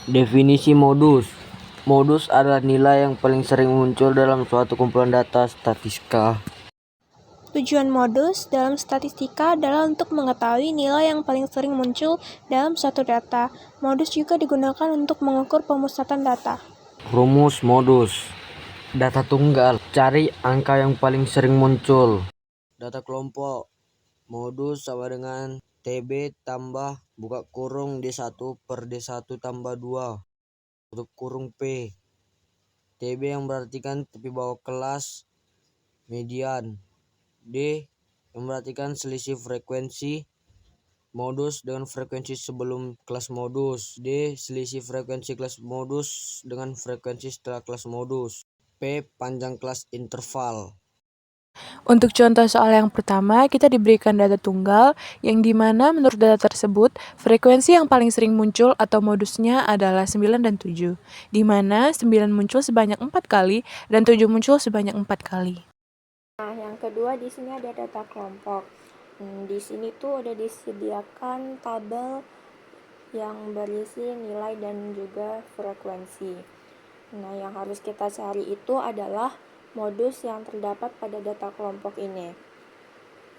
Definisi modus. Modus adalah nilai yang paling sering muncul dalam suatu kumpulan data statistika. Tujuan modus dalam statistika adalah untuk mengetahui nilai yang paling sering muncul dalam suatu data. Modus juga digunakan untuk mengukur pemusatan data. Rumus modus. Data tunggal, cari angka yang paling sering muncul. Data kelompok. Modus sama dengan TB tambah buka kurung D1 per D1 tambah 2 tutup kurung P. TB yang berartikan tepi bawah kelas median. D yang berartikan selisih frekuensi modus dengan frekuensi sebelum kelas modus. D selisih frekuensi kelas modus dengan frekuensi setelah kelas modus. P panjang kelas interval. Untuk contoh soal yang pertama, kita diberikan data tunggal yang dimana menurut data tersebut, frekuensi yang paling sering muncul atau modusnya adalah 9 dan 7, di mana 9 muncul sebanyak 4 kali dan 7 muncul sebanyak 4 kali. Nah, yang kedua di sini ada data kelompok. Di sini tuh udah disediakan tabel yang berisi nilai dan juga frekuensi. Nah, yang harus kita cari itu adalah modus yang terdapat pada data kelompok ini.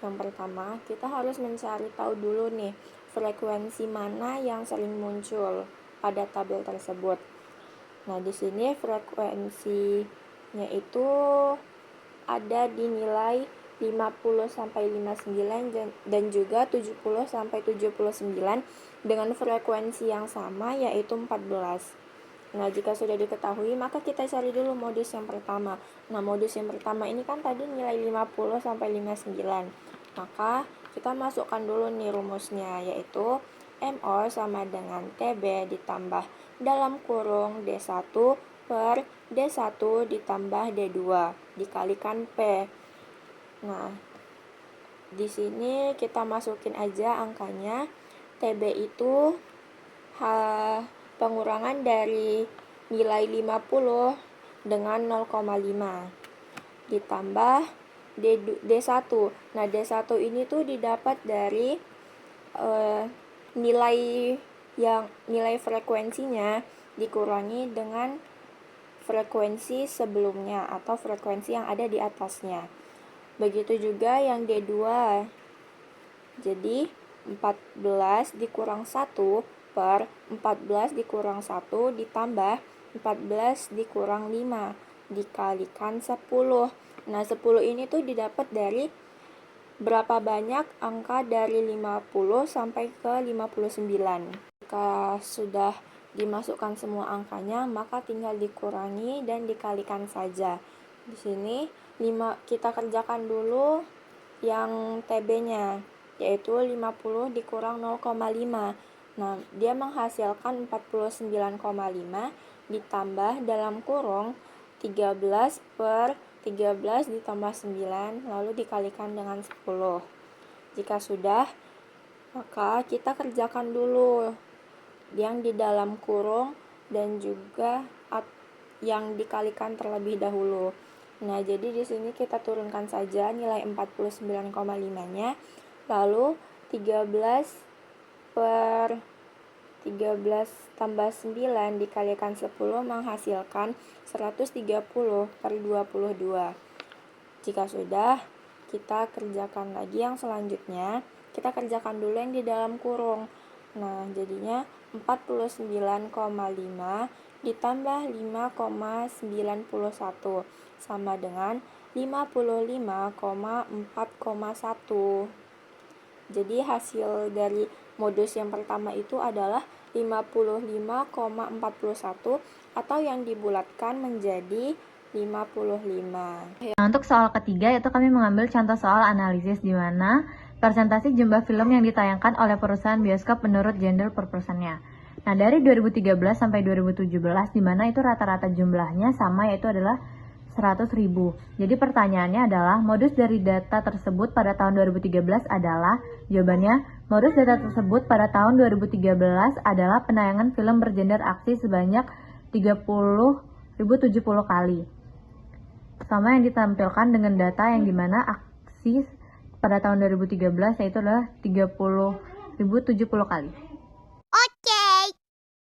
Yang pertama, kita harus mencari tahu dulu nih, frekuensi mana yang sering muncul pada tabel tersebut. Nah, di sini frekuensinya itu ada di nilai 50 sampai 59 dan juga 70 sampai 79 dengan frekuensi yang sama yaitu 14. Nah, jika sudah diketahui, maka kita cari dulu modus yang pertama. Nah, modus yang pertama ini kan tadi nilai 50 sampai 59. Maka kita masukkan dulu nih rumusnya, yaitu MO sama dengan TB ditambah dalam kurung D1 per D1 ditambah D2 dikalikan P. Nah, di sini kita masukin aja angkanya. TB itu pengurangan dari nilai 50 dengan 0,5 ditambah D1. Nah, D1 ini tuh didapat dari nilai frekuensinya dikurangi dengan frekuensi sebelumnya atau frekuensi yang ada di atasnya. Begitu juga yang D2. Jadi 14 dikurang 1 per 14 dikurang 1 ditambah 14 dikurang 5 dikalikan 10. Nah, 10 ini tuh didapat dari berapa banyak angka dari 50 sampai ke 59. Jika sudah dimasukkan semua angkanya, maka tinggal dikurangi dan dikalikan saja. Di sini kita kerjakan dulu yang TB-nya, yaitu 50 dikurang 0,5. Nah, dia menghasilkan 49,5 ditambah dalam kurung 13 per 13 ditambah 9 lalu dikalikan dengan 10. Jika sudah, maka kita kerjakan dulu yang di dalam kurung dan juga yang dikalikan terlebih dahulu. Nah, jadi di sini kita turunkan saja nilai 49,5-nya. Lalu 13 per 13 tambah 9 dikalikan 10 menghasilkan 130 per 22. Jika sudah, kita kerjakan lagi yang selanjutnya. Kita kerjakan dulu yang di dalam kurung. Nah, jadinya 49,5 ditambah 5,91 sama dengan 55,4,1. Jadi hasil dari modus yang pertama itu adalah 55,41 atau yang dibulatkan menjadi 55. Nah, untuk soal ketiga itu kami mengambil contoh soal analisis di mana presentasi jumlah film yang ditayangkan oleh perusahaan bioskop menurut genre per personnya. Nah, dari 2013 sampai 2017 di mana itu rata-rata jumlahnya sama yaitu adalah 100.000. Jadi pertanyaannya adalah modus dari data tersebut pada tahun 2013 adalah, jawabannya modus data tersebut pada tahun 2013 adalah penayangan film bergenre aksi sebanyak 30.070 kali. Sama yang ditampilkan dengan data yang dimana aksi pada tahun 2013 yaitu adalah 30.070 kali.